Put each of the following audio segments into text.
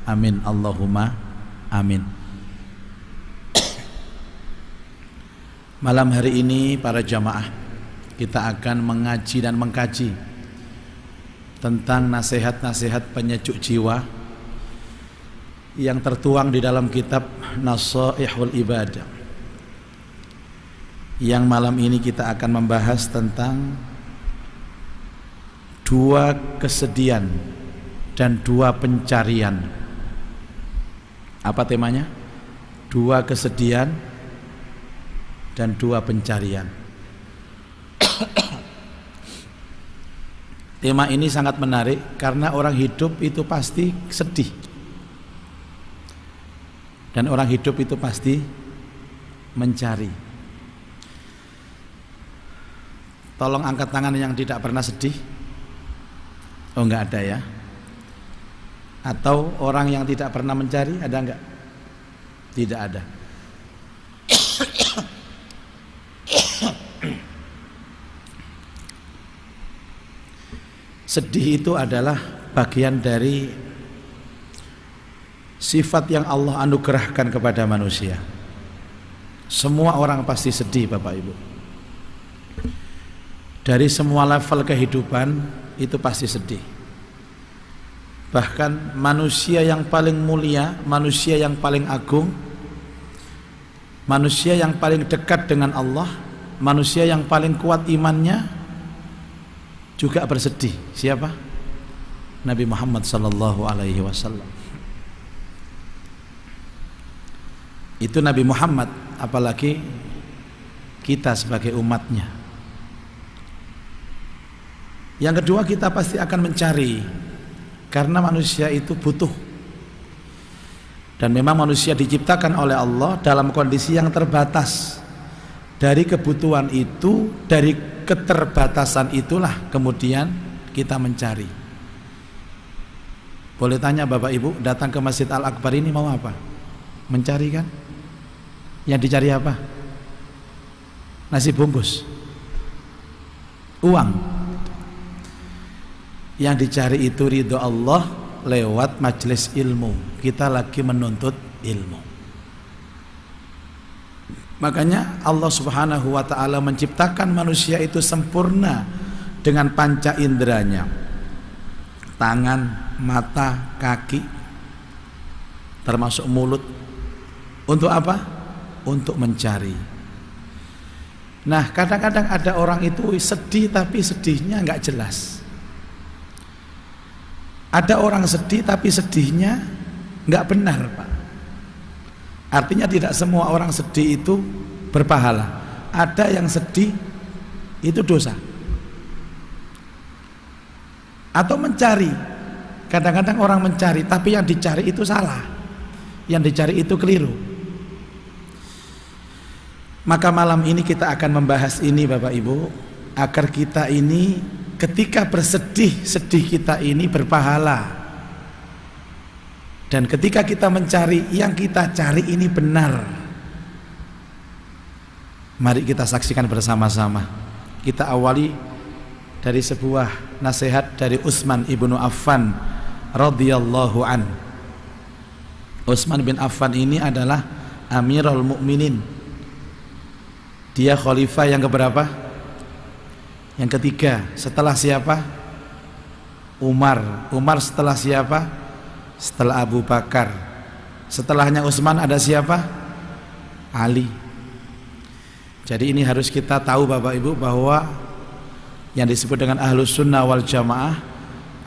Amin Allahumma amin. Malam hari ini para jamaah, kita akan mengaji dan mengkaji tentang nasihat-nasihat penyejuk jiwa yang tertuang di dalam kitab Nasaihul Ibadah. Yang malam ini kita akan membahas tentang dua kesedihan dan dua pencarian. Apa temanya? Dua kesedihan dan dua pencarian. Tema ini sangat menarik karena orang hidup itu pasti sedih, dan orang hidup itu pasti mencari. Tolong angkat tangan yang tidak pernah sedih. Oh, enggak ada ya. Atau orang yang tidak pernah mencari, ada enggak? Tidak ada. Sedih itu adalah bagian dari sifat yang Allah anugerahkan kepada manusia. Semua orang pasti sedih, Bapak Ibu. Dari semua level kehidupan itu pasti sedih. Bahkan manusia yang paling mulia, manusia yang paling agung, manusia yang paling dekat dengan Allah, manusia yang paling kuat imannya juga bersedih. Siapa? Nabi Muhammad sallallahu alaihi wasallam. Itu Nabi Muhammad, apalagi kita sebagai umatnya. Yang kedua, kita pasti akan mencari, karena manusia itu butuh. Dan memang manusia diciptakan oleh Allah dalam kondisi yang terbatas. Dari kebutuhan itu, dari keterbatasan itulah kemudian kita mencari. Boleh tanya Bapak Ibu, datang ke Masjid Al-Akbar ini mau apa? Mencari kan? Yang dicari apa? Nasi bungkus, uang. Yang dicari itu ridho Allah lewat majelis ilmu. Kita lagi menuntut ilmu. Makanya Allah Subhanahu wa ta'ala menciptakan manusia itu sempurna dengan panca inderanya. Tangan, mata, kaki, termasuk mulut. Untuk apa? Untuk mencari. Nah, kadang-kadang ada orang itu sedih tapi sedihnya nggak jelas. Ada orang sedih tapi sedihnya nggak benar, Pak. Artinya tidak semua orang sedih itu berpahala. Ada yang sedih itu dosa. Atau mencari. Kadang-kadang orang mencari tapi yang dicari itu salah. Yang dicari itu keliru. Maka malam ini kita akan membahas ini Bapak Ibu, agar kita ini ketika bersedih, sedih kita ini berpahala. Dan ketika kita mencari, yang kita cari ini benar. Mari kita saksikan bersama-sama. Kita awali dari sebuah nasihat dari Utsman ibnu Affan radhiyallahu an. Utsman bin Affan ini adalah Amirul Mukminin. Dia khalifah yang keberapa? Yang ketiga. Setelah siapa? Umar. Umar setelah siapa? Setelah Abu Bakar. Setelahnya Utsman ada siapa? Ali. Jadi ini harus kita tahu Bapak Ibu, bahwa yang disebut dengan Ahlus Sunnah wal Jamaah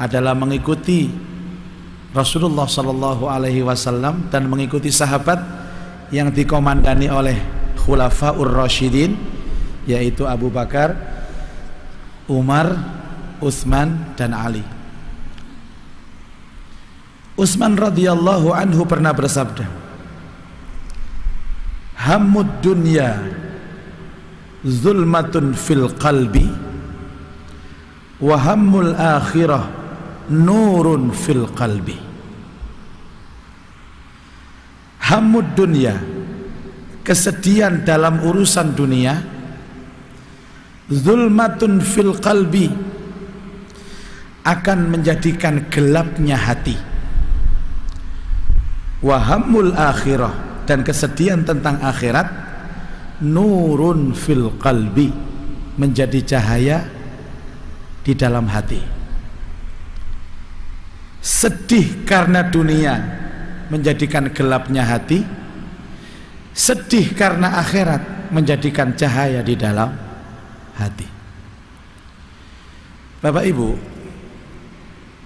adalah mengikuti Rasulullah sallallahu alaihi wasallam dan mengikuti sahabat yang dikomandani oleh Khulafaur Rasyidin, yaitu Abu Bakar, Umar, Utsman dan Ali. Utsman radhiyallahu anhu pernah bersabda, hammud dunya zulmatun fil qalbi wa hammul akhirah nurun fil qalbi. Hammud dunya, kesedihan dalam urusan dunia, zulmatun fil qalbi, akan menjadikan gelapnya hati. wa hammul akhirah, dan kesedihan tentang akhirat, nurun fil qalbi, menjadi cahaya di dalam hati. Sedih karena dunia menjadikan gelapnya hati, sedih karena akhirat menjadikan cahaya di dalam hati. Bapak Ibu,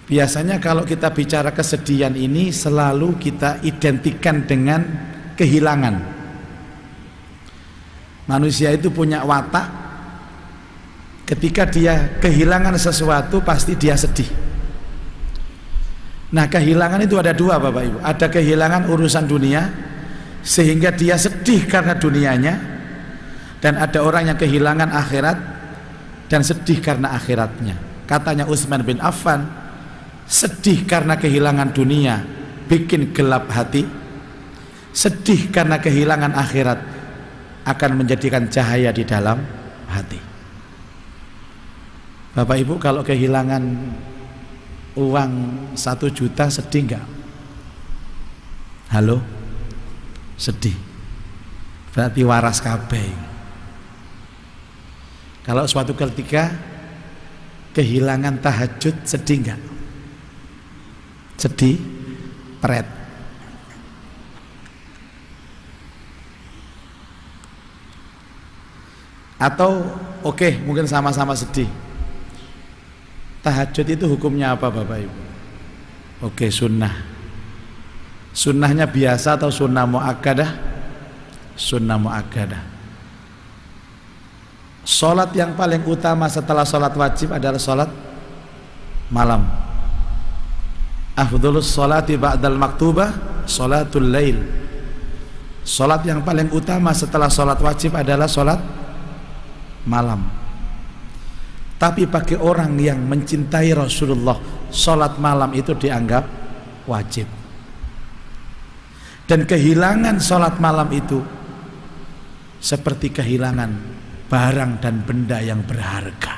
biasanya kalau kita bicara kesedihan ini selalu kita identikan dengan kehilangan. Manusia itu punya watak, ketika dia kehilangan sesuatu pasti dia sedih. Nah, kehilangan itu ada dua Bapak Ibu. Ada kehilangan urusan dunia sehingga dia sedih karena dunianya, dan ada orang yang kehilangan akhirat dan sedih karena akhiratnya. Katanya Utsman bin Affan, sedih karena kehilangan dunia bikin gelap hati, sedih karena kehilangan akhirat akan menjadikan cahaya di dalam hati. Bapak Ibu, kalau kehilangan uang 1 juta sedih enggak? Halo? Sedih. Berarti waras kabeh. Kalau suatu ketika kehilangan tahajud sedih enggak? Sedih, pret. Atau oke, mungkin sama-sama sedih. Tahajud itu hukumnya apa Bapak Ibu? Oke, sunnah. Sunnahnya biasa atau sunnah muakkadah? Sunnah muakkadah. Salat yang paling utama setelah salat wajib adalah salat malam. Afdhalus salati ba'dal maktubah salatul lail. Salat yang paling utama setelah salat wajib adalah salat malam. Tapi bagi orang yang mencintai Rasulullah, salat malam itu dianggap wajib. Dan kehilangan salat malam itu seperti kehilangan barang dan benda yang berharga.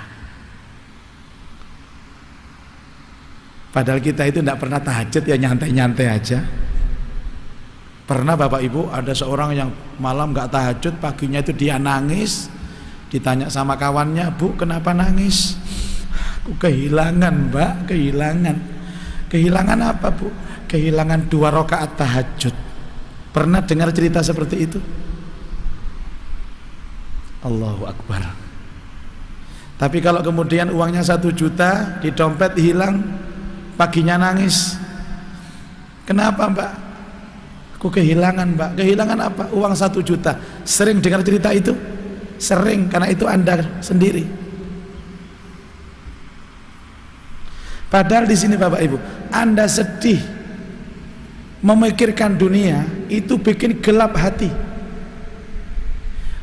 Padahal kita itu tidak pernah tahajud, ya nyantai-nyantai aja. Pernah Bapak Ibu ada seorang yang malam gak tahajud, paginya itu dia nangis. Ditanya sama kawannya, "Bu, kenapa nangis?" "Aku kehilangan, Mbak, kehilangan." "Kehilangan apa, Bu?" "Kehilangan 2 rakaat tahajud." Pernah dengar cerita seperti itu? Allahu Akbar. Tapi kalau kemudian uangnya 1 juta di dompet hilang, paginya nangis, "Kenapa, Mbak?" "Aku kehilangan, Mbak." "Kehilangan apa?" "Uang 1 juta." Sering dengar cerita itu? Sering, karena itu Anda sendiri. Padahal di sini Bapak Ibu, Anda sedih memikirkan dunia, itu bikin gelap hati.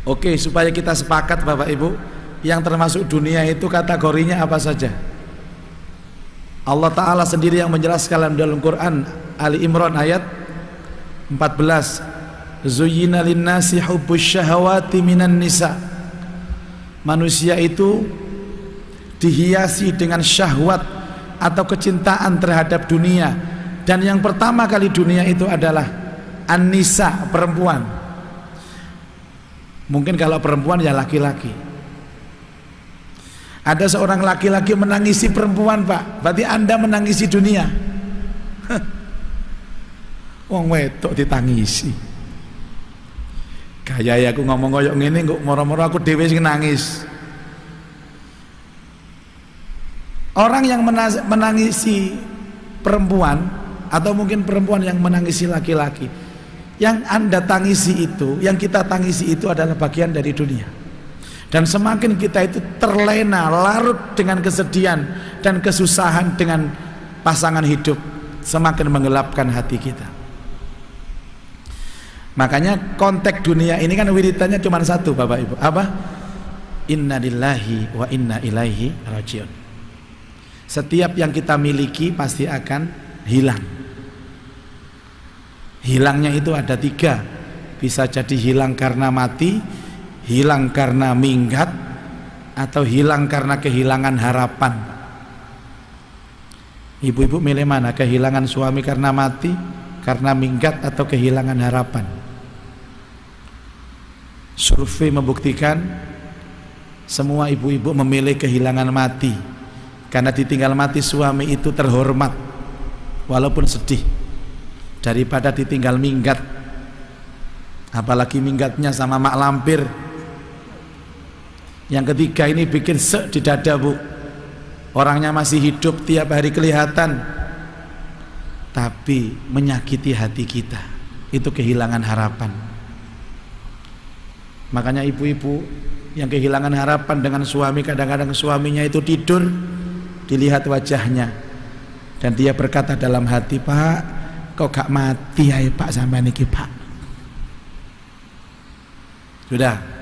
Oke, supaya kita sepakat Bapak Ibu, yang termasuk dunia itu kategorinya apa saja? Allah Ta'ala sendiri yang menjelaskan dalam Quran Ali Imran ayat 14, "Zuyyina linnasi hubbus syahawati minan nisa." Manusia itu dihiasi dengan syahwat atau kecintaan terhadap dunia, dan yang pertama kali dunia itu adalah an-nisa, perempuan. Mungkin kalau perempuan ya laki-laki. Ada seorang laki-laki menangisi perempuan, Pak, berarti Anda menangisi dunia. Wong wedok ditangisi. Kayak aku ngomong koyok ngene kok moro-moro aku dhewe sing nangis. Orang yang menangisi perempuan, atau mungkin perempuan yang menangisi laki-laki, yang Anda tangisi itu, yang kita tangisi itu adalah bagian dari dunia. Dan semakin kita itu terlena, larut dengan kesedihan dan kesusahan dengan pasangan hidup, semakin menggelapkan hati kita. Makanya konteks dunia ini kan wiridannya cuma satu Bapak Ibu. Apa? Inna lillahi wa inna ilaihi rajiun. Setiap yang kita miliki pasti akan hilang. Hilangnya itu ada 3. Bisa jadi hilang karena mati, hilang karena minggat, atau hilang karena kehilangan harapan. Ibu-ibu milih mana? Kehilangan suami karena mati, karena minggat atau kehilangan harapan. Survei membuktikan semua ibu-ibu memilih kehilangan mati, karena ditinggal mati suami itu terhormat walaupun sedih daripada ditinggal minggat, apalagi minggatnya sama mak lampir. Yang ketiga ini bikin sek di dada, Bu. Orangnya masih hidup, tiap hari kelihatan, tapi menyakiti hati kita. Itu kehilangan harapan. Makanya ibu-ibu yang kehilangan harapan dengan suami, kadang-kadang suaminya itu tidur, dilihat wajahnya, dan dia berkata dalam hati, "Pak, kok gak mati ya Pak sampai niki Pak?" Sudah.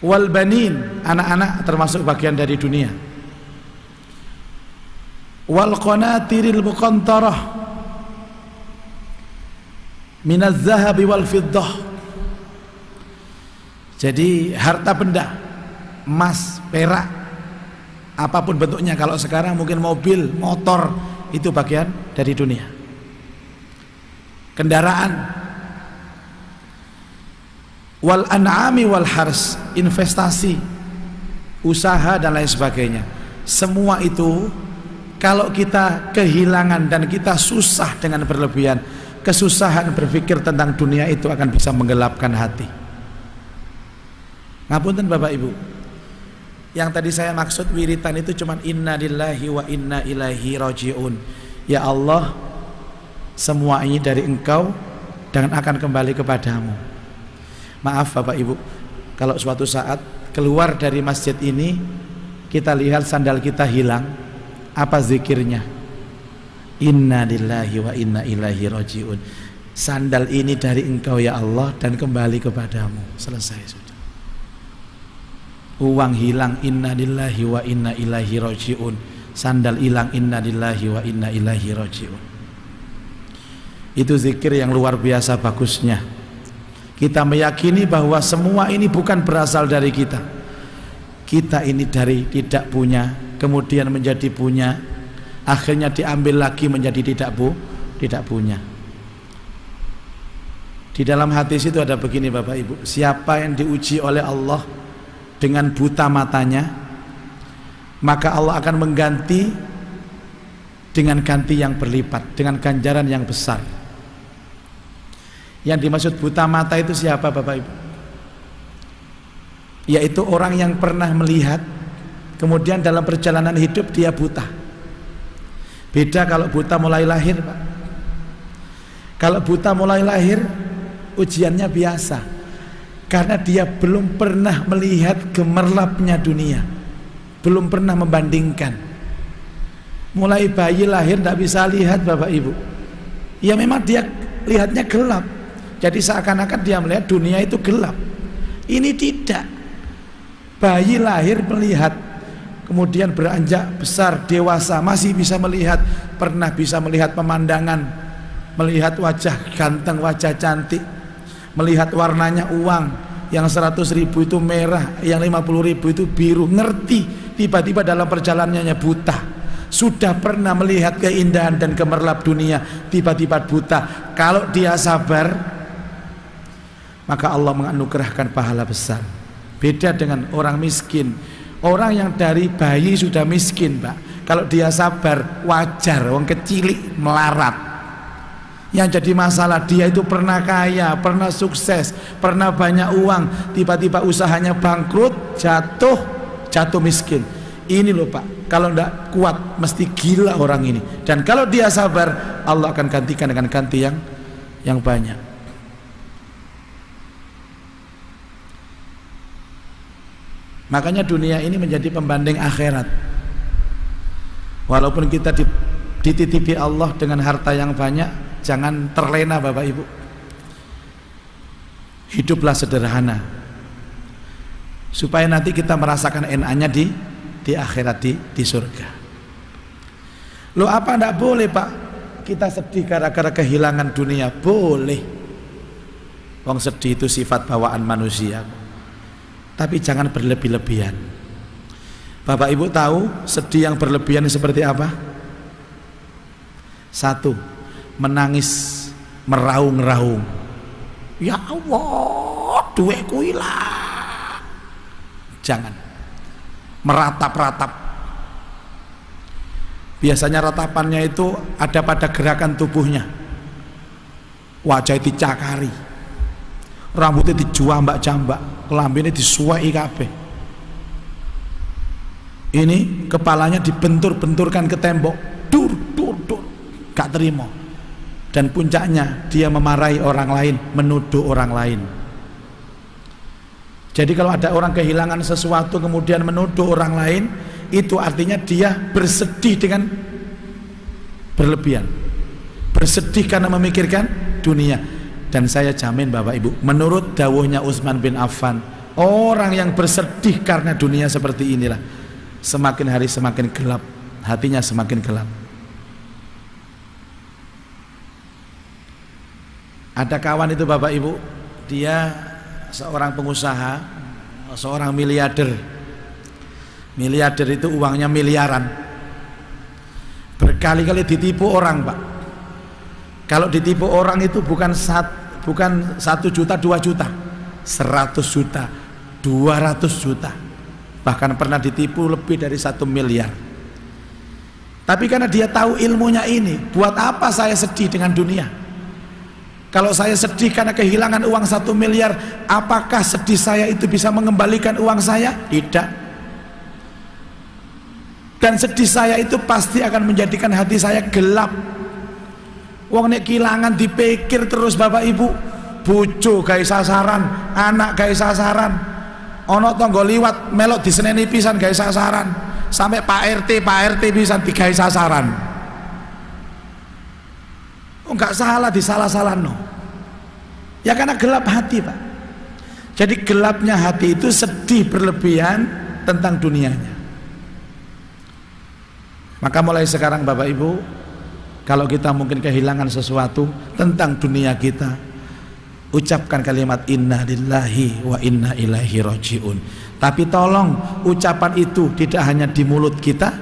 Wal banin, anak-anak termasuk bagian dari dunia. Wal qanatiril muqantarah minaz zahabi wal fiddah. Jadi harta benda, emas, perak, apapun bentuknya, kalau sekarang mungkin mobil, motor, itu bagian dari dunia. Kendaraan, wal an'ami wal hars, investasi, usaha dan lain sebagainya. Semua itu kalau kita kehilangan dan kita susah dengan berlebihan, kesusahan berpikir tentang dunia itu akan bisa menggelapkan hati. Ngapunten Bapak Ibu, yang tadi saya maksud wiritan itu cuman inna lillahi wa inna ilaihi raji'un. Ya Allah, semua ini dari Engkau dan akan kembali kepadamu. Maaf Bapak Ibu, kalau suatu saat keluar dari masjid ini kita lihat sandal kita hilang, apa zikirnya? Inna lillahi wa inna ilaihi raji'un. Sandal ini dari Engkau ya Allah dan kembali kepadamu. Selesai sudah. Uang hilang, inna lillahi wa inna ilaihi raji'un. Sandal hilang, inna lillahi wa inna ilaihi raji'un. Itu zikir yang luar biasa bagusnya. Kita meyakini bahwa semua ini bukan berasal dari kita. Kita ini dari tidak punya, kemudian menjadi punya, akhirnya diambil lagi menjadi tidak punya. Di dalam hadis itu ada begini Bapak Ibu, siapa yang diuji oleh Allah dengan buta matanya, maka Allah akan mengganti dengan ganti yang berlipat, dengan ganjaran yang besar. Yang dimaksud buta mata itu siapa Bapak Ibu? Yaitu orang yang pernah melihat, kemudian dalam perjalanan hidup dia buta. Beda kalau buta mulai lahir, Pak. Kalau buta mulai lahir, ujiannya biasa, karena dia belum pernah melihat gemerlapnya dunia, belum pernah membandingkan. Mulai bayi lahir tidak bisa lihat Bapak Ibu. Ya memang dia lihatnya gelap, jadi seakan-akan dia melihat dunia itu gelap. Ini tidak. Bayi lahir melihat, kemudian beranjak besar, dewasa, masih bisa melihat, pernah bisa melihat pemandangan, melihat wajah ganteng, wajah cantik, melihat warnanya uang, yang 100.000 itu merah, yang 50.000 itu biru, ngerti. Tiba-tiba dalam perjalanannya buta. Sudah pernah melihat keindahan dan gemerlap dunia, tiba-tiba buta. Kalau dia sabar, maka Allah menganugerahkan pahala besar. Beda dengan orang miskin. Orang yang dari bayi sudah miskin, Pak. Kalau dia sabar, wajar, orang kecilik melarat. Yang jadi masalah dia itu pernah kaya, pernah sukses, pernah banyak uang, tiba-tiba usahanya bangkrut, jatuh miskin. Ini loh Pak, kalau tidak kuat mesti gila orang ini. Dan kalau dia sabar, Allah akan gantikan dengan ganti yang banyak. Makanya dunia ini menjadi pembanding akhirat. Walaupun kita dititipi Allah dengan harta yang banyak, jangan terlena Bapak Ibu. Hiduplah sederhana, supaya nanti kita merasakan enak-nya di akhirat, di surga. Loh apa enggak boleh Pak kita sedih gara-gara kehilangan dunia? Boleh. Wong sedih itu sifat bawaan manusia, tapi jangan berlebih-lebihan. Bapak Ibu tahu sedih yang berlebihan seperti apa? Satu, menangis meraung-raung, ya Allah duitku hilang. Jangan meratap-ratap. Biasanya ratapannya itu ada pada gerakan tubuhnya. Wajah dicakari, rambutnya dijambak-jambak, kelambine disuweki kabeh. Ini kepalanya dibentur-benturkan ke tembok, dur, gak terima. Dan puncaknya dia memarahi orang lain, menuduh orang lain. Jadi kalau ada orang kehilangan sesuatu kemudian menuduh orang lain, itu artinya dia bersedih dengan berlebihan, bersedih karena memikirkan dunia. Dan saya jamin Bapak Ibu, menurut dawuhnya Utsman bin Affan, orang yang bersedih karena dunia seperti inilah, semakin hari semakin gelap, hatinya semakin gelap. Ada kawan itu Bapak Ibu, dia seorang pengusaha, seorang miliarder. Miliarder itu uangnya miliaran. Berkali-kali ditipu orang, Pak. Kalau ditipu orang itu bukan 1 juta, 2 juta, 100 juta, 200 juta. Bahkan pernah ditipu lebih dari 1 miliar. Tapi karena dia tahu ilmunya ini, buat apa saya sedih dengan dunia? Kalau saya sedih karena kehilangan uang 1 miliar, apakah sedih saya itu bisa mengembalikan uang saya? Tidak. Dan sedih saya itu pasti akan menjadikan hati saya gelap. Wong nek kehilangan dipikir terus Bapak Ibu, bojo gawe sasaran, anak gawe sasaran, ana tangga liwat melok diseneni pisan gawe sasaran, sampai Pak RT pisan digawe sasaran. Oh, enggak salah disalah-salahno. Ya karena gelap hati, Pak. Jadi gelapnya hati itu sedih berlebihan tentang dunianya. Maka mulai sekarang Bapak Ibu, kalau kita mungkin kehilangan sesuatu tentang dunia kita, ucapkan kalimat inna lillahi wa inna ilaihi rajiun. Tapi tolong ucapan itu tidak hanya di mulut kita,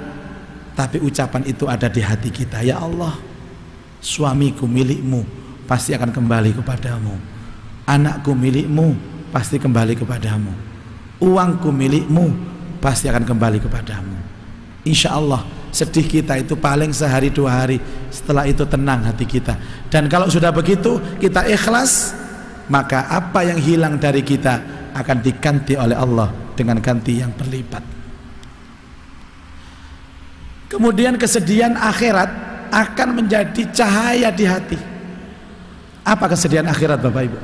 tapi ucapan itu ada di hati kita. Ya Allah, suamiku milikmu, pasti akan kembali kepadamu. Anakku milikmu, pasti kembali kepadamu. Uangku milikmu, pasti akan kembali kepadamu. Insya Allah sedih kita itu paling sehari 2 hari, setelah itu tenang hati kita. Dan kalau sudah begitu kita ikhlas, maka apa yang hilang dari kita akan diganti oleh Allah dengan ganti yang berlipat. Kemudian kesedihan akhirat akan menjadi cahaya di hati. Apa kesedihan akhirat Bapak Ibu?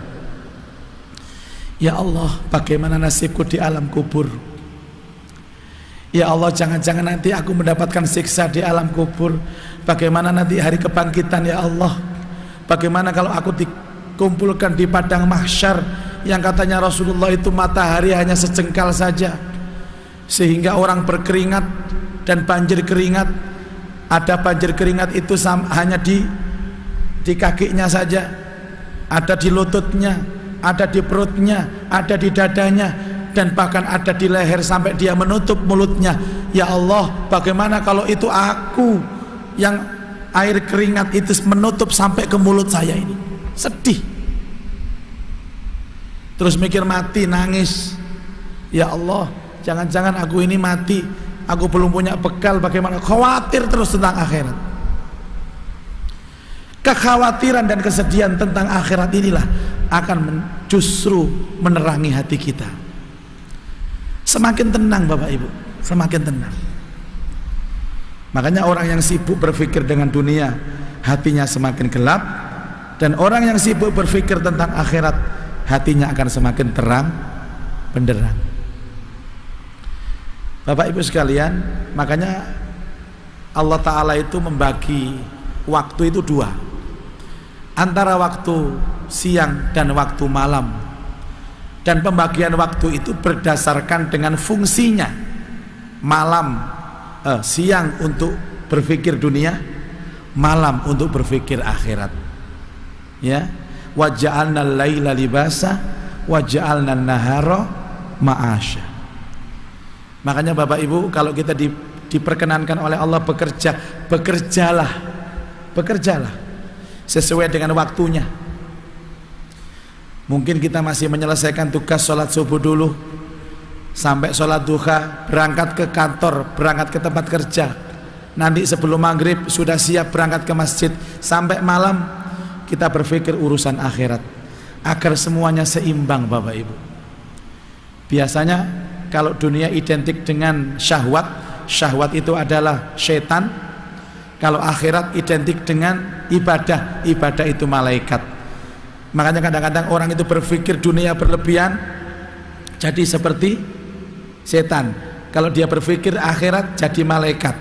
Ya Allah, bagaimana nasibku di alam kubur? Ya Allah, jangan-jangan nanti aku mendapatkan siksa di alam kubur. Bagaimana nanti hari kebangkitan ya Allah? Bagaimana kalau aku dikumpulkan di padang mahsyar yang katanya Rasulullah itu matahari hanya sejengkal saja, sehingga orang berkeringat dan banjir keringat. Ada banjir keringat itu hanya di kakinya saja, ada di lututnya, ada di perutnya, ada di dadanya, dan bahkan ada di leher sampai dia menutup mulutnya. Ya Allah, bagaimana kalau itu aku yang air keringat itu menutup sampai ke mulut saya ini? Sedih. Terus mikir mati, nangis. Ya Allah, jangan-jangan aku ini mati, aku belum punya bekal, bagaimana? Khawatir terus tentang akhirat. Kekhawatiran dan kesedihan tentang akhirat inilah akan justru menerangi hati kita. Semakin tenang Bapak Ibu, semakin tenang. Makanya orang yang sibuk berpikir dengan dunia, hatinya semakin gelap. Dan orang yang sibuk berpikir tentang akhirat, hatinya akan semakin terang benderang. Bapak Ibu sekalian, makanya Allah Ta'ala itu membagi waktu itu 2, antara waktu siang dan waktu malam. Dan pembagian waktu itu berdasarkan dengan fungsinya. Siang untuk berpikir dunia, malam untuk berpikir akhirat. Ya, wa ja'alna al-laila libasa wa ja'alna an-nahara ma'asya. Makanya Bapak Ibu, kalau kita diperkenankan oleh Allah bekerja, bekerjalah. sesuai dengan waktunya. Mungkin kita masih menyelesaikan tugas sholat subuh dulu, sampai sholat duha, berangkat ke kantor, berangkat ke tempat kerja. Nanti sebelum maghrib sudah siap berangkat ke masjid. Sampai malam kita berpikir urusan akhirat, agar semuanya seimbang Bapak Ibu. Biasanya kalau dunia identik dengan syahwat, syahwat itu adalah setan. Kalau akhirat identik dengan ibadah, ibadah itu malaikat. Makanya kadang-kadang orang itu berpikir dunia berlebihan, jadi seperti setan. Kalau dia berpikir akhirat, jadi malaikat.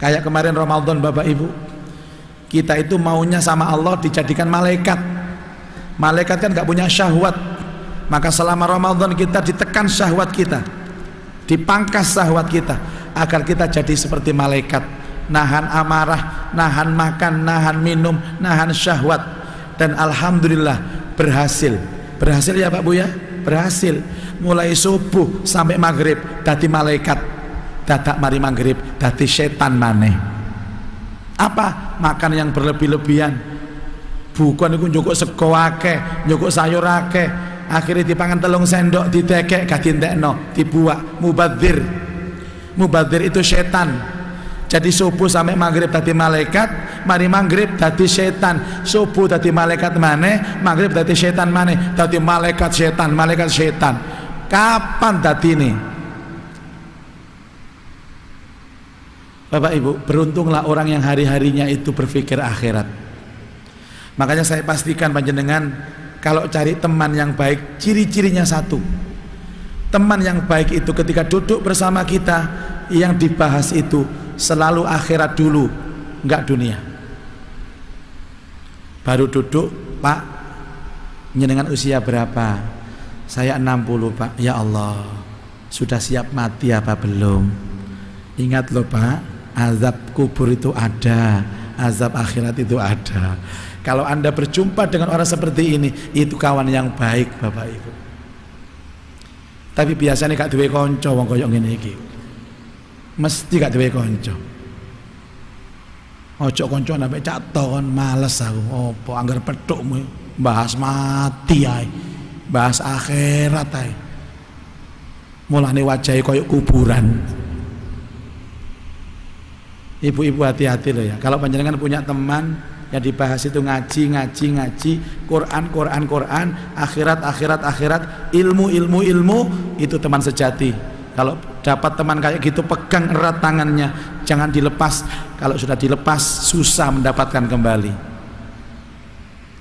Kayak kemarin Ramadan Bapak Ibu, kita itu maunya sama Allah dijadikan malaikat. Malaikat kan gak punya syahwat, maka selama Ramadan kita ditekan syahwat kita, dipangkas syahwat kita, agar kita jadi seperti malaikat. Nahan amarah, nahan makan, nahan minum, nahan syahwat. Dan alhamdulillah berhasil. Berhasil ya Pak Bu ya? Berhasil. Mulai subuh sampai maghrib dadi malaikat, dadak mari maghrib dadi setan maneh. Apa? Makan yang berlebih-lebihan. Bukan iku njukuk sego akeh, njukuk sayur akeh, akhirnya dipangan telung sendok, didekek gak dientekno, dibuak. Mubadzir. Mubadzir itu setan. Jadi subuh sampai maghrib tadi malaikat, mari maghrib tadi setan. Subuh tadi malaikat maneh, maghrib tadi setan maneh, tadi malaikat setan, malaikat setan. Kapan tadi ini? Bapak Ibu, beruntunglah orang yang hari-harinya itu berpikir akhirat. Makanya saya pastikan panjenengan kalau cari teman yang baik, ciri-cirinya satu. Teman yang baik itu ketika duduk bersama kita, yang dibahas itu selalu akhirat dulu, enggak dunia. Baru duduk, Pak, jenengan usia berapa? Saya 60 Pak. Ya Allah, sudah siap mati apa belum? Ingat loh Pak, azab kubur itu ada, azab akhirat itu ada. Kalau Anda berjumpa dengan orang seperti ini, itu kawan yang baik Bapak Ibu. Tapi biasanya gak duwe kanca wong koyo ngene iki. Mesti gak duwe kanca. Ojo kanca sampe caton, males aku. Opo anggar pethukmu bahas mati ae. Bahas akhirat ae. Mulane wajahe koyo kuburan. Ibu-ibu hati-hati loh ya. Kalau panjenengan punya teman yang dibahas itu ngaji, Quran, akhirat, ilmu, itu teman sejati. Kalau dapat teman kayak gitu, pegang erat tangannya, jangan dilepas. Kalau sudah dilepas, susah mendapatkan kembali.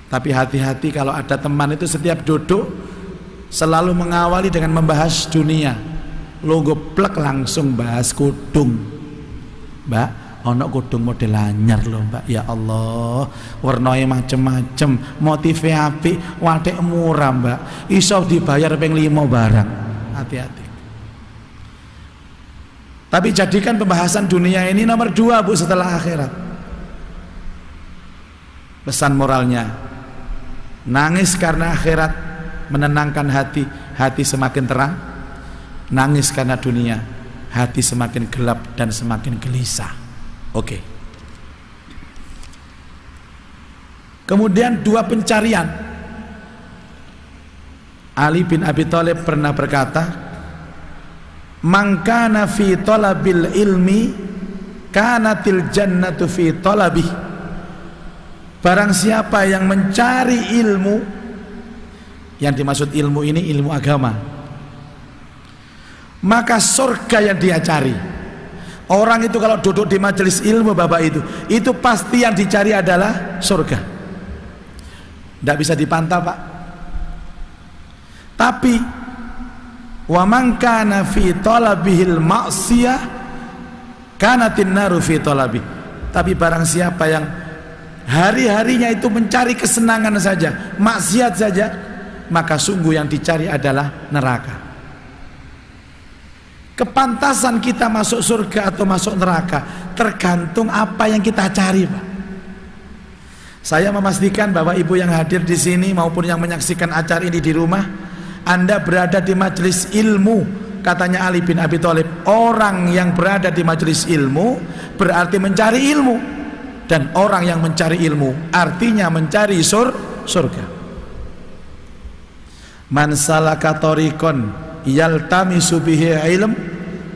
Tapi hati-hati kalau ada teman itu setiap duduk selalu mengawali dengan membahas dunia. Lo goblek langsung bahas kudung. Mbak, ono kudung model anyar loh Mbak. Ya Allah, warnanya macem-macem, motifnya apik, watek murah Mbak, iso dibayar ping 5 barang. Hati-hati. Tapi jadikan pembahasan dunia ini nomor 2 Bu setelah akhirat. Pesan moralnya, nangis karena akhirat menenangkan hati, hati semakin terang. Nangis karena dunia, hati semakin gelap dan semakin gelisah. Oke. Kemudian 2 pencarian. Ali bin Abi Thalib pernah berkata, "Man kana fi talabil ilmi, kanatil jannatu fi talabih." Barang siapa yang mencari ilmu, yang dimaksud ilmu ini ilmu agama, maka surga yang dia cari. Orang itu kalau duduk di majelis ilmu Bapak itu pasti yang dicari adalah surga. Tidak bisa dipantau Pak. Tapi wa man kana fi talabihil ma'siyah kanatin naru fi talabih. Tapi barang siapa yang hari-harinya itu mencari kesenangan saja, maksiat saja, maka sungguh yang dicari adalah neraka. Kepantasan kita masuk surga atau masuk neraka tergantung apa yang kita cari, Pak. Saya memastikan Bapak Ibu yang hadir di sini maupun yang menyaksikan acara ini di rumah, Anda berada di majelis ilmu. Katanya Ali bin Abi Thalib, orang yang berada di majelis ilmu berarti mencari ilmu. dan orang yang mencari ilmu artinya mencari surga. Man salaka tariqan yaltamisu bihi ilm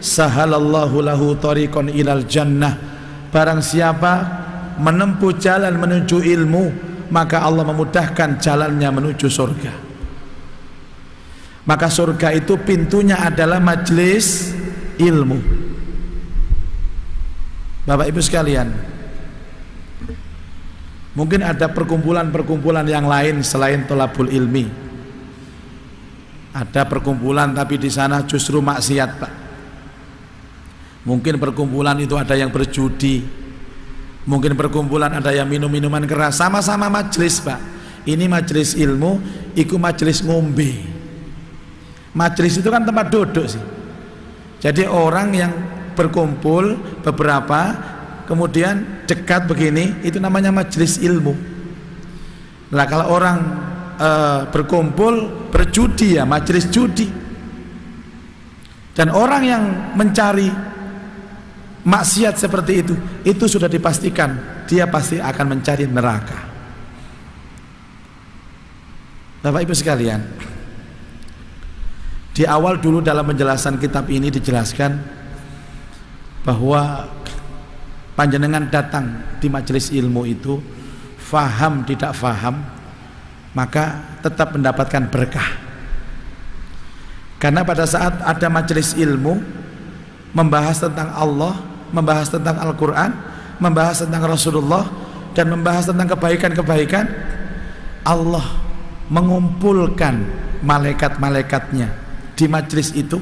sahalallahu lahu tariqan ilal jannah. Barang siapa menempuh jalan menuju ilmu, maka Allah memudahkan jalannya menuju surga. Maka surga itu pintunya adalah majelis ilmu. Bapak Ibu sekalian, mungkin ada perkumpulan-perkumpulan yang lain selain thalabul ilmi. Ada perkumpulan tapi di sana justru maksiat, Pak. Mungkin perkumpulan itu ada yang berjudi, mungkin perkumpulan ada yang minum-minuman keras. Sama-sama majelis, Pak. Ini majelis ilmu, itu majelis ngombe. Majelis itu kan tempat duduk sih. Jadi orang yang berkumpul beberapa kemudian dekat begini, itu namanya majelis ilmu. Nah kalau orang berkumpul berjudi, ya majelis judi. Dan orang yang mencari maksiat seperti itu sudah dipastikan dia pasti akan mencari neraka. Bapak Ibu sekalian, di awal dulu dalam penjelasan kitab ini dijelaskan bahwa panjenengan datang di majelis ilmu itu faham tidak faham, maka tetap mendapatkan berkah. Karena pada saat ada majelis ilmu membahas tentang Allah, membahas tentang Al-Quran, membahas tentang Rasulullah, dan membahas tentang kebaikan-kebaikan, Allah mengumpulkan malaikat-malaikatnya di majelis itu.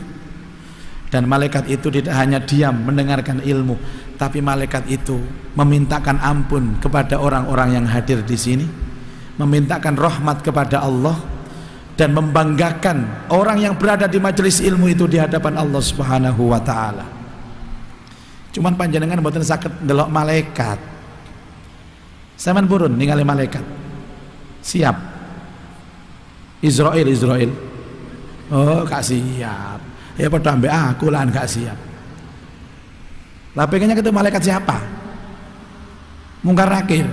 Dan malaikat itu tidak hanya diam mendengarkan ilmu, tapi malaikat itu memintakan ampun kepada orang-orang yang hadir di sini, memintakan rahmat kepada Allah, dan membanggakan orang yang berada di majelis ilmu itu di hadapan Allah Subhanahu wa taala. Cuman panjenengan mboten saged ndelok malaikat. Sampeyan purun ningali malaikat. Siap. Israil. Oh, gak siap. Ya padha ambek aku lah gak siap. Lah pengennya ketemu malaikat siapa? Mungkar Nakir.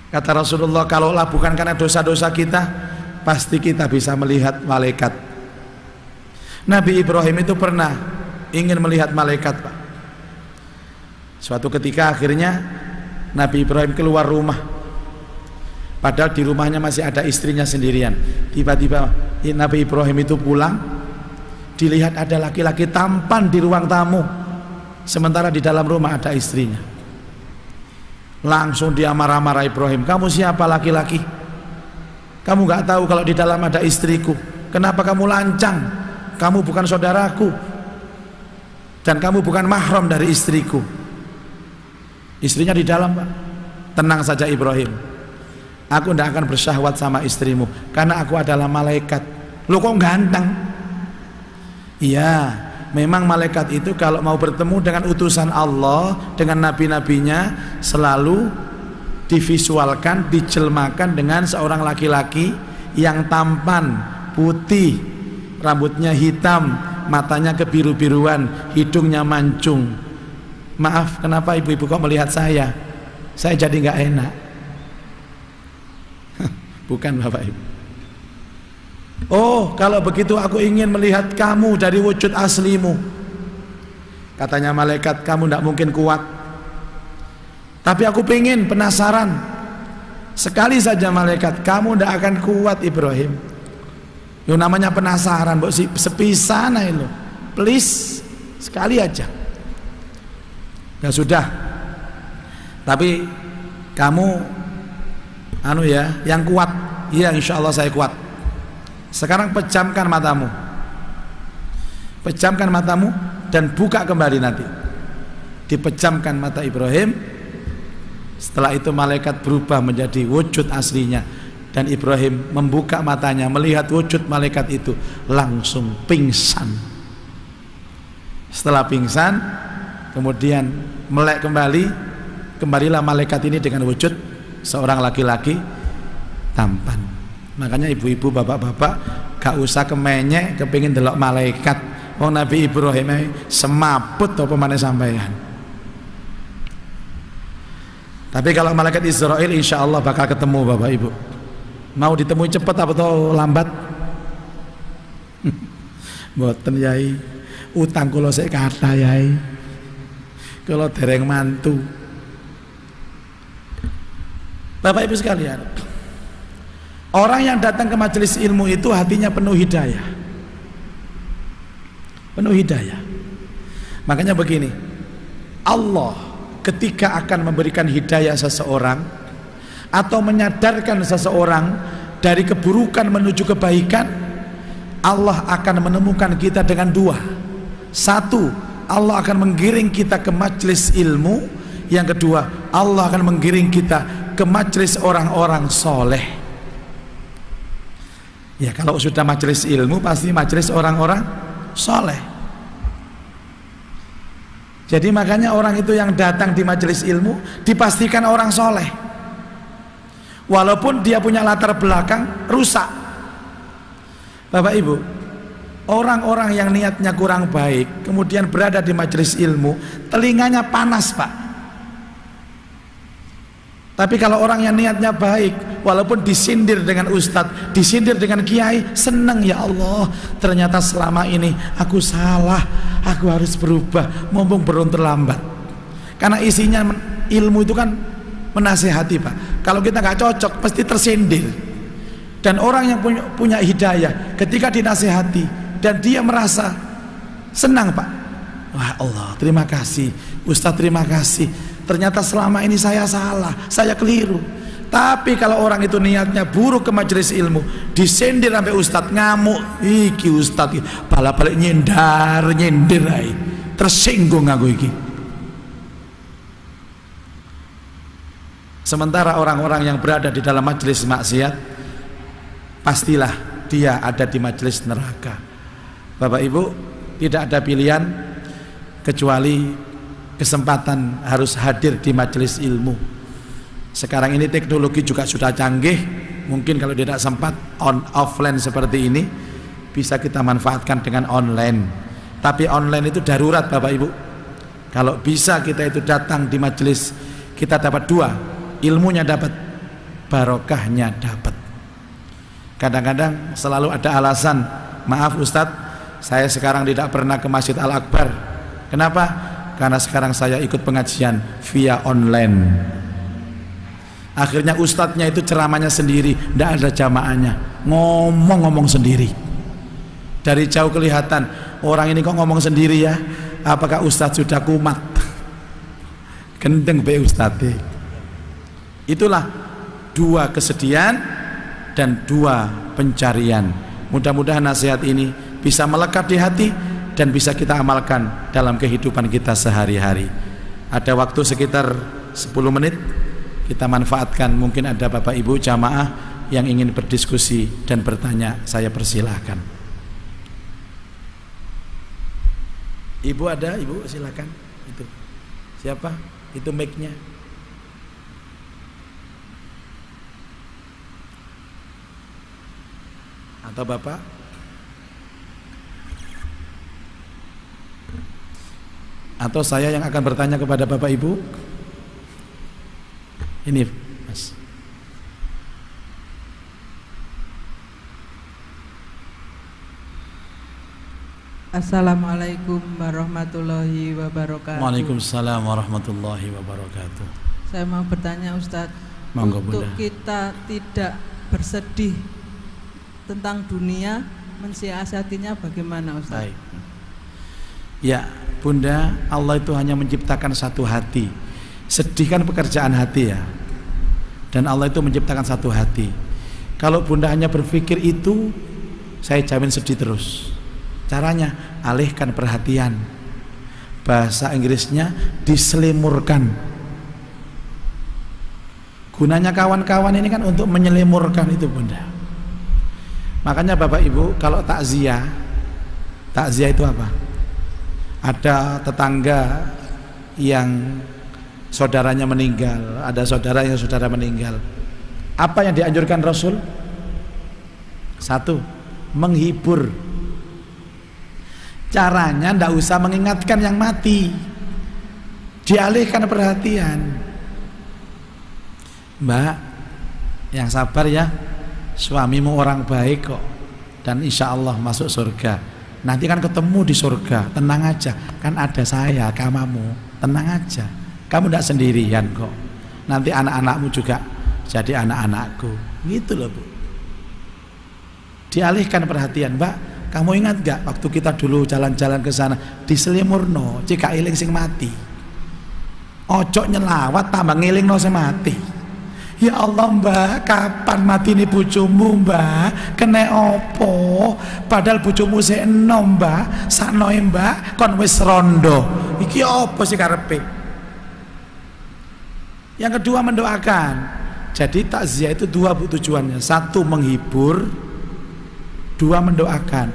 Kata Rasulullah, kalaulah bukan karena dosa-dosa kita, pasti kita bisa melihat malaikat. Nabi Ibrahim itu pernah ingin melihat malaikat, Pak. Suatu ketika akhirnya Nabi Ibrahim keluar rumah, padahal di rumahnya masih ada istrinya sendirian. Tiba-tiba Nabi Ibrahim itu pulang, dilihat ada laki-laki tampan di ruang tamu, sementara di dalam rumah ada istrinya. Langsung dia marah-marah Ibrahim, kamu siapa laki-laki? Kamu gak tahu kalau di dalam ada istriku? Kenapa kamu lancang? Kamu bukan saudaraku, dan kamu bukan mahram dari istriku. Istrinya di dalam, Pak. Tenang saja Ibrahim, aku tidak akan bersyahwat sama istrimu karena aku adalah malaikat. Lu kok ganteng? Iya, memang malaikat itu kalau mau bertemu dengan utusan Allah, dengan nabi-nabinya, selalu divisualkan, dijelmakan dengan seorang laki-laki yang tampan, putih, rambutnya hitam, matanya kebiru-biruan, hidungnya mancung. Maaf, kenapa ibu-ibu kok melihat saya? Saya jadi nggak enak. Bukan Bapak Ibu. Oh, kalau begitu aku ingin melihat kamu dari wujud aslimu. Katanya malaikat, kamu tidak mungkin kuat. Tapi aku pengen, penasaran. Sekali saja malaikat, kamu tidak akan kuat Ibrahim. Itu namanya penasaran, mbok sepisana itu. Please, sekali aja. Ya sudah. Tapi kamu yang kuat. Iya, insya Allah saya kuat. Sekarang pejamkan matamu. Pejamkan matamu dan buka kembali nanti. Dipejamkan mata Ibrahim. Setelah itu malaikat berubah menjadi wujud aslinya, dan Ibrahim membuka matanya melihat wujud malaikat itu, langsung pingsan. Setelah pingsan, kemudian melek kembalilah malaikat ini dengan wujud seorang laki-laki tampan. Makanya ibu-ibu, bapak-bapak, gak usah kemenyek kepingin delok malaikat. Wong Nabi Ibrahim semaput apa maneh sampeyan. Tapi kalau malaikat Israel insya Allah bakal ketemu Bapak Ibu. Mau ditemui cepat atau lambat? Mboten Yai. Utang kula sik kathah Yai. Kula dereng mantu. Bapak Ibu sekalian, orang yang datang ke majelis ilmu itu hatinya penuh hidayah. Penuh hidayah. Makanya begini, Allah ketika akan memberikan hidayah seseorang atau menyadarkan seseorang dari keburukan menuju kebaikan, Allah akan menemukan kita dengan dua. Satu, Allah akan menggiring kita ke majelis ilmu. Yang kedua, Allah akan menggiring kita ke majelis orang-orang soleh. Ya, kalau sudah majelis ilmu pasti majelis orang-orang soleh. Jadi makanya orang itu yang datang di majelis ilmu dipastikan orang soleh, walaupun dia punya latar belakang rusak. Bapak Ibu, orang-orang yang niatnya kurang baik kemudian berada di majelis ilmu, telinganya panas Pak. Tapi kalau orang yang niatnya baik, walaupun disindir dengan ustadz, disindir dengan kiai, senang, ya Allah, ternyata selama ini aku salah, aku harus berubah, mumpung belum terlambat. Karena isinya ilmu itu kan menasehati Pak. Kalau kita nggak cocok pasti tersindir. Dan orang yang punya hidayah ketika dinasehati dan dia merasa senang Pak, wah Allah terima kasih, ustadz terima kasih, ternyata selama ini saya salah, saya keliru. Tapi kalau orang itu niatnya buruk ke majelis ilmu, disindir sampai ustadz ngamuk, iki ustadz balik-balik nyindir ay, tersinggung aku iki. Sementara orang-orang yang berada di dalam majelis maksiat, pastilah dia ada di majelis neraka. Bapak Ibu, tidak ada pilihan kecuali kesempatan harus hadir di majelis ilmu. Sekarang ini teknologi juga sudah canggih. Mungkin kalau tidak sempat offline seperti ini, bisa kita manfaatkan dengan online. Tapi online itu darurat Bapak Ibu. Kalau bisa kita itu datang di majelis, kita dapat dua, ilmunya dapat, barokahnya dapat. Kadang-kadang selalu ada alasan, maaf Ustadz, saya sekarang tidak pernah ke Masjid Al-Akbar. Kenapa? Karena sekarang saya ikut pengajian via online. Akhirnya ustadznya itu ceramahnya sendiri, tidak ada jamaahnya, ngomong-ngomong sendiri. Dari jauh kelihatan, orang ini kok ngomong sendiri ya, apakah ustadz sudah kumat? Gendeng be ustadz. Itulah dua kesedihan dan dua pencarian. Mudah-mudahan nasihat ini bisa melekat di hati dan bisa kita amalkan dalam kehidupan kita sehari-hari. Ada waktu sekitar 10 menit, kita manfaatkan. Mungkin ada Bapak Ibu jamaah yang ingin berdiskusi dan bertanya, saya persilahkan. Ibu ada? Ibu silakan. Itu siapa? Itu mic-nya. Atau Bapak? Atau saya yang akan bertanya kepada Bapak Ibu? Ini Mas. Assalamualaikum warahmatullahi wabarakatuh. Waalaikumsalam warahmatullahi wabarakatuh. Saya mau bertanya Ustadz, Monggo, untuk Bunda. kita tidak bersedih tentang dunia, mensiasatinya bagaimana Ustadz? Baik. Ya Bunda, Allah itu hanya menciptakan satu hati. Sedih kan pekerjaan hati ya. Dan Allah itu menciptakan satu hati. Kalau Bunda hanya berpikir itu, saya jamin sedih terus. Caranya, alihkan perhatian. Bahasa Inggrisnya diselimurkan. Gunanya kawan-kawan ini kan untuk menyelimurkan itu Bunda. Makanya Bapak Ibu, kalau takziah itu apa? Ada tetangga yang saudaranya meninggal, ada saudara yang saudara meninggal. Apa yang dianjurkan Rasul? Satu, menghibur. Caranya ndak usah mengingatkan yang mati, dialihkan perhatian. Mbak, yang sabar ya, suamimu orang baik kok, dan insya Allah masuk surga. Nanti kan ketemu di surga, tenang aja, kan ada saya, kamu, tenang aja, kamu tidak sendirian kok. Nanti anak-anakmu juga jadi anak-anakku, gitu loh Bu. Dialihkan perhatian, Mbak, kamu ingat gak waktu kita dulu jalan-jalan ke sana di Selimurno, cika iling sing mati, ojo nyelawat tambah ngiling no sing mati. Ya Allah Mbak, kapan mati ini bojomu Mbak? Kena opo? Padahal bojomu sik enom Mbak, saknoe Mbak kon wis rondo. Iki opo sih karepe? Yang kedua mendoakan. Jadi takziah itu dua Bu tujuannya. Satu menghibur, dua mendoakan.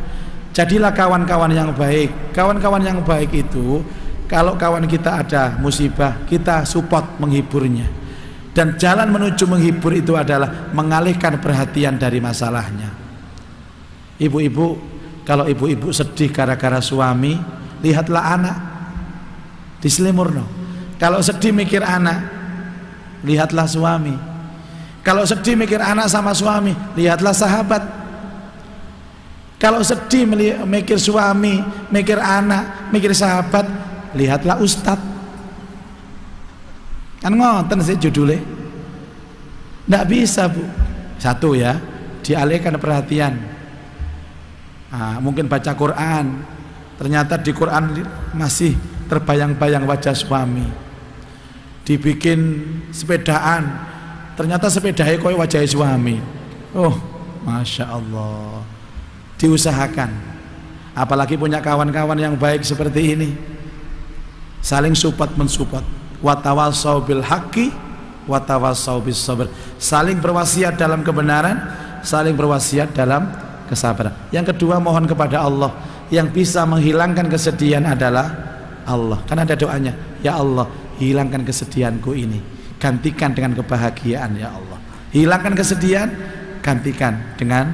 Jadilah kawan-kawan yang baik. Kawan-kawan yang baik itu, kalau kawan kita ada musibah, kita support menghiburnya. Dan jalan menuju menghibur itu adalah mengalihkan perhatian dari masalahnya. Ibu-ibu, kalau ibu-ibu sedih gara-gara suami, lihatlah anak di Selimurno. Kalau sedih mikir anak, lihatlah suami. Kalau sedih mikir anak sama suami, lihatlah sahabat. Kalau sedih mikir suami, mikir anak, mikir sahabat, lihatlah ustadz. Kan ngoten sih judulnya. Nggak bisa Bu. Satu ya, dialihkan perhatian. Mungkin baca Quran, ternyata di Quran masih terbayang-bayang wajah suami. Dibikin sepedaan, ternyata sepedanya koyo wajah suami. Oh, Masya Allah. Diusahakan. Apalagi punya kawan-kawan yang baik seperti ini, saling support mensupport. Watawasau bil haqqi watawasau bis sabr. Saling berwasiat dalam kebenaran, saling berwasiat dalam kesabaran. Yang kedua, mohon kepada Allah. Yang bisa menghilangkan kesedihan adalah Allah. Kan ada doanya, ya Allah, hilangkan kesedihanku ini, gantikan dengan kebahagiaan ya Allah. Hilangkan kesedihan, gantikan dengan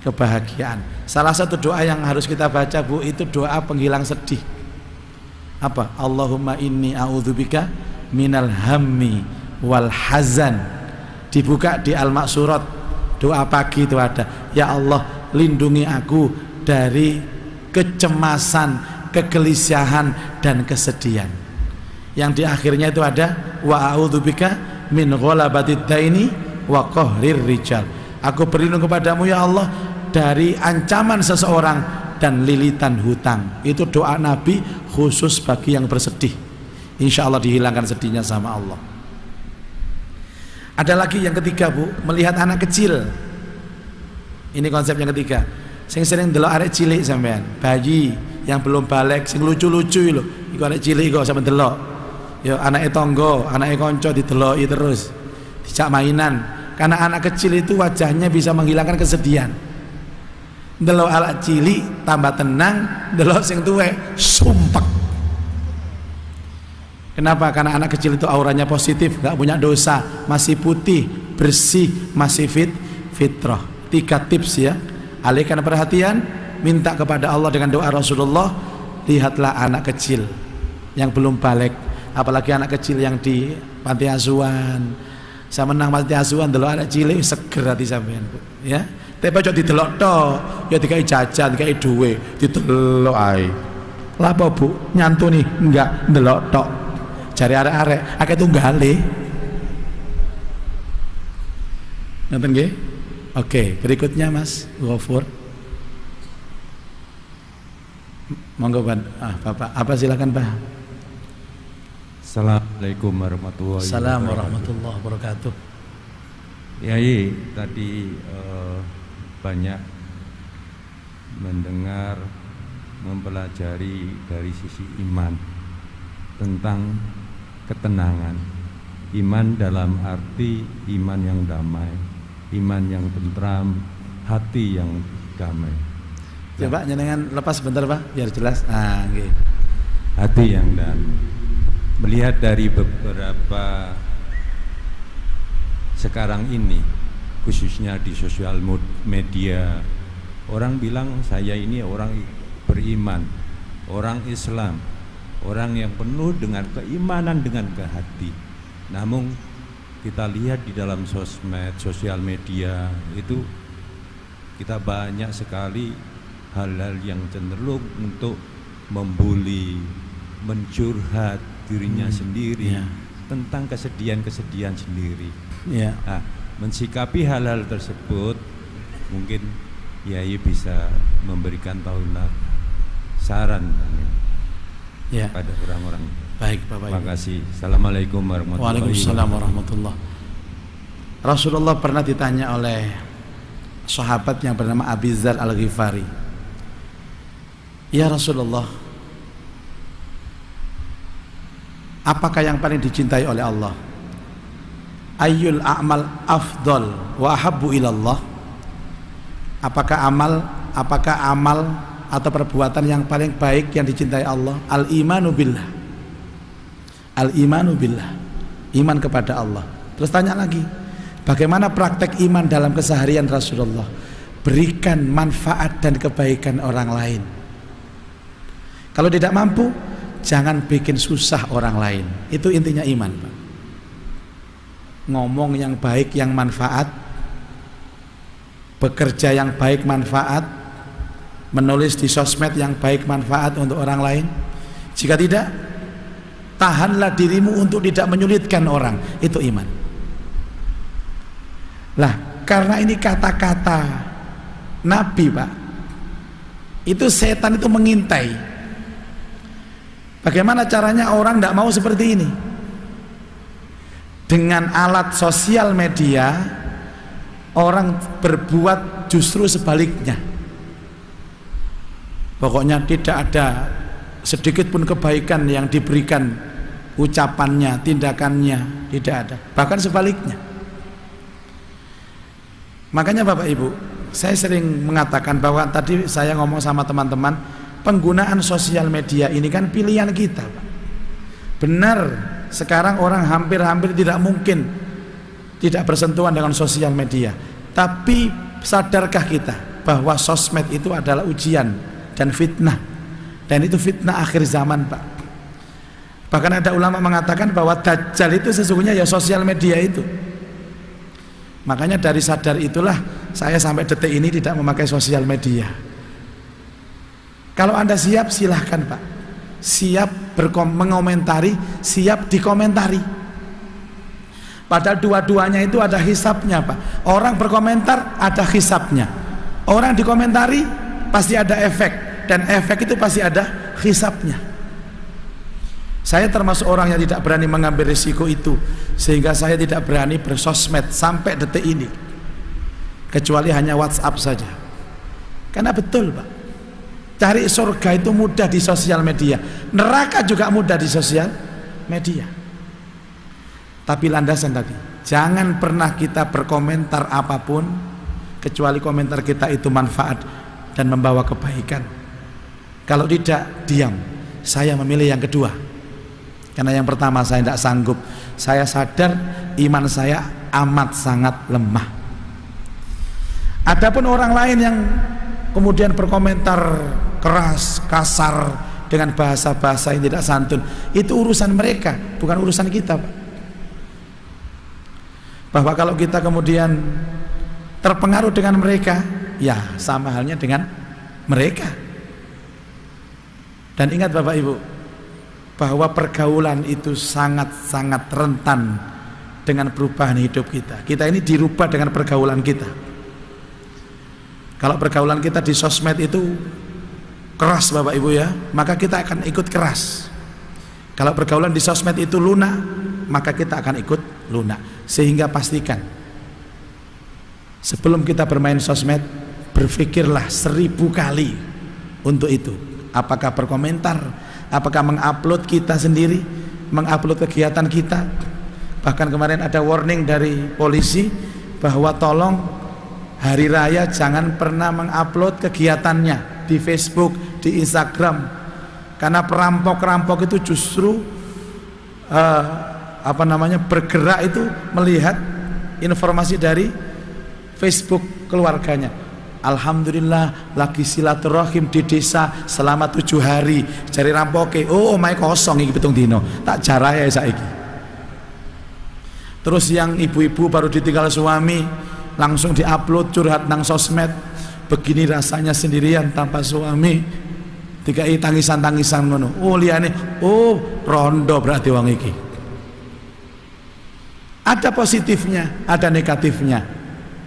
kebahagiaan. Salah satu doa yang harus kita baca Bu, itu doa penghilang sedih. Apa? Allahumma inni a'udzubika minal hammi wal hazan. Dibuka di Al-Maksurat, doa pagi itu ada, ya Allah, lindungi aku dari kecemasan, kegelisahan dan kesedihan. Yang di akhirnya itu ada wa a'udzubika min ghalabatid daini wa qahrir rijal. Aku berlindung kepadamu ya Allah dari ancaman seseorang dan lilitan hutang. Itu doa Nabi khusus bagi yang bersedih. Insya Allah dihilangkan sedihnya sama Allah. Ada lagi yang ketiga Bu, melihat anak kecil. Ini konsep yang ketiga. Sing sering delok arek cilik sampean, bayi yang belum balik, sing lucu-lucu lho. Iku arek cilik kok sampean delok. Ya anake tangga, anake kanca dideloki terus. Dijak mainan. Karena anak kecil itu wajahnya bisa menghilangkan kesedihan. Delok anak cilik tambah tenang, delok sing tuwek sumpek. Kenapa? Karena anak kecil itu auranya positif, gak punya dosa, masih putih, bersih, masih fitrah. 3 tips ya. Alihkan perhatian, minta kepada Allah dengan doa Rasulullah. Lihatlah anak kecil yang belum balik, apalagi anak kecil yang di panti asuhan. Saya menang panti asuhan, delok anak cilik seger hati sampean Bu, ya. Tapi aja didelok tok, ya dikai jajan, dikai duwe, didelok ae. Lah apa Bu? Nyantuni? Enggak, ndelok tok. Jare arek-arek akeh tunggale. Ngoten nggih? Oke, berikutnya Mas Ghafur. Monggo Bapak, apa silakan Pak. Assalamualaikum warahmatullahi wabarakatuh. Assalamualaikum warahmatullahi wabarakatuh. Yai, tadi banyak mendengar, mempelajari dari sisi iman tentang ketenangan. Iman dalam arti iman yang damai, iman yang tentram, hati yang damai. Coba jenengan lepas sebentar Pak, biar jelas. Nggih. Hati yang damai. Melihat dari beberapa sekarang ini, khususnya di sosial media, orang bilang saya ini orang beriman, orang Islam, orang yang penuh dengan keimanan dengan ke hati. Namun kita lihat di dalam sosmed, sosial media itu kita banyak sekali hal-hal yang cenderung untuk membuli, mencurhat dirinya sendiri tentang kesedihan-kesedihan sendiri. Nah, mensikapi hal-hal tersebut mungkin Yai bisa memberikan taulah saran pada orang-orang. Baik Bapak Ibu. Terima kasih. Assalamualaikum warahmatullahi wabarakatuh. Waalaikumsalam warahmatullahi. Rasulullah pernah ditanya oleh sahabat yang bernama Abi Dzar Al-Ghifari, ya Rasulullah, apakah yang paling dicintai oleh Allah? Ayyul a'mal afdal wa ahabbu ilallah? Apakah amal atau perbuatan yang paling baik yang dicintai Allah? Al-imanu billah. Al-imanu billah, iman kepada Allah. Terus tanya lagi, bagaimana praktek iman dalam keseharian Rasulullah? Berikan manfaat dan kebaikan orang lain. Kalau tidak mampu, jangan bikin susah orang lain. Itu intinya iman, Pak. Ngomong yang baik yang manfaat, bekerja yang baik manfaat, menulis di sosmed yang baik manfaat untuk orang lain. Jika tidak, tahanlah dirimu untuk tidak menyulitkan orang. Itu iman. Lah, karena ini kata-kata Nabi, Pak, itu setan itu mengintai. Bagaimana caranya orang tidak mau seperti ini? Dengan alat sosial media, orang berbuat justru sebaliknya. Pokoknya tidak ada sedikit pun kebaikan yang diberikan, ucapannya, tindakannya tidak ada. Bahkan sebaliknya. Makanya Bapak Ibu, saya sering mengatakan bahwa tadi saya ngomong sama teman-teman, penggunaan sosial media ini kan pilihan kita, Pak. Benar, sekarang orang hampir-hampir tidak mungkin tidak bersentuhan dengan sosial media. Tapi sadarkah kita bahwa sosmed itu adalah ujian dan fitnah, dan itu fitnah akhir zaman, Pak. Bahkan ada ulama mengatakan bahwa Dajjal itu sesungguhnya ya sosial media itu. Makanya dari sadar itulah saya sampai detik ini tidak memakai sosial media. Kalau Anda siap, silahkan, Pak. Siap mengomentari, siap dikomentari. Padahal dua-duanya itu ada hisabnya, Pak. Orang berkomentar ada hisabnya, orang dikomentari pasti ada efek, dan efek itu pasti ada hisabnya. Saya termasuk orang yang tidak berani mengambil risiko itu, sehingga saya tidak berani bersosmed sampai detik ini, kecuali hanya WhatsApp saja. Karena betul, Pak, cari surga itu mudah di sosial media, neraka juga mudah di sosial media. Tapi landasan tadi, jangan pernah kita berkomentar apapun kecuali komentar kita itu manfaat dan membawa kebaikan. Kalau tidak, diam. Saya memilih yang kedua, karena yang pertama saya tidak sanggup. Saya sadar iman saya amat sangat lemah. Adapun orang lain yang kemudian berkomentar keras, kasar, dengan bahasa-bahasa yang tidak santun, itu urusan mereka, bukan urusan kita, Pak. Bahwa kalau kita kemudian terpengaruh dengan mereka, ya sama halnya dengan mereka. Dan ingat Bapak Ibu, bahwa pergaulan itu sangat-sangat rentan dengan perubahan hidup kita. Kita ini dirubah dengan pergaulan kita. Kalau pergaulan kita di sosmed itu keras, Bapak Ibu ya, maka kita akan ikut keras. Kalau pergaulan di sosmed itu lunak, maka kita akan ikut lunak. Sehingga pastikan sebelum kita bermain sosmed, berpikirlah 1000 kali untuk itu. Apakah berkomentar, apakah mengupload kita sendiri, mengupload kegiatan kita. Bahkan kemarin ada warning dari polisi bahwa tolong hari raya jangan pernah mengupload kegiatannya di Facebook, di Instagram, karena perampok-perampok itu justru bergerak itu melihat informasi dari Facebook keluarganya. Alhamdulillah lagi silaturahim di desa selama 7 hari. Jari rampoke, oh omai kosong iki pitung dino, tak jarahe saiki. Terus yang ibu-ibu baru ditinggal suami langsung diupload curhat nang sosmed, begini rasanya sendirian tanpa suami, dikai tangisan-tangisan ngono. Oh liyane, oh rondo berarti wong iki. Ada positifnya, ada negatifnya.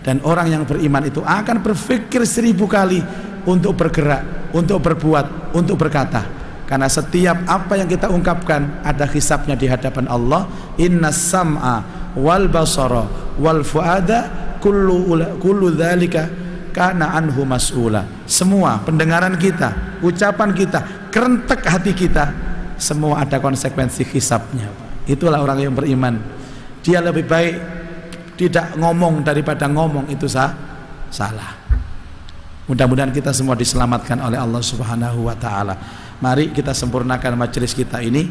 Dan orang yang beriman itu akan berpikir 1000 kali untuk bergerak, untuk berbuat, untuk berkata. Karena setiap apa yang kita ungkapkan ada hisabnya di hadapan Allah. Innas sam'a wal basara wal fuada kullu dzalika kana anhu mas'ula. Semua pendengaran kita, ucapan kita, kerentek hati kita, semua ada konsekuensi hisabnya. Itulah orang yang beriman. Dia lebih baik tidak ngomong daripada ngomong itu salah. Mudah-mudahan kita semua diselamatkan oleh Allah Subhanahu wa taala. Mari kita sempurnakan majelis kita ini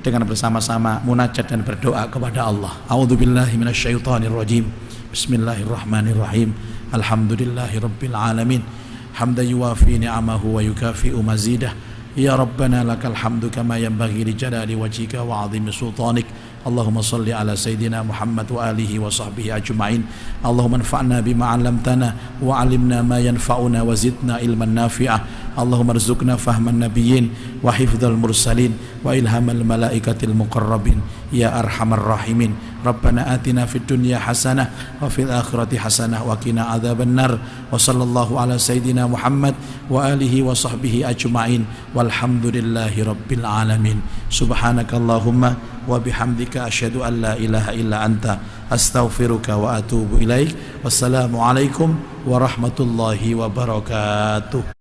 dengan bersama-sama munajat dan berdoa kepada Allah. A'udzubillahi minasyaitonirrajim. Bismillahirrahmanirrahim. Alhamdulillahirabbil alamin. Hamdan yuwafi ni'amahu wa yukafi'u mazidah. Ya Rabbana lakal hamdu kama yanbaghi li jalali wajhika wa 'azimi sultanik. Allahumma salli ala Sayyidina Muhammad wa alihi wa sahbihi ajma'in. Allahumma anfa'na bima 'allamtana wa 'allimna ma yanfa'una wa zidna ilman nafi'ah. Allahumma arzuqna fahman nabiyyin wa hifdzal mursalin wa ilhamal malaikatil muqarrabin ya arhamar rahimin. Rabbana atina fid dunya hasanah wa fil akhirati hasanah wa qina adzabannar. Wa sallallahu ala Sayyidina Muhammad wa alihi wa sahbihi ajma'in. Walhamdulillahi rabbil alamin. Subhanakallahumma wa bihamdika asyhadu an la ilaha illa anta astaghfiruka wa atubu ilaik. Wassalamu alaikum warahmatullahi wabarakatuh.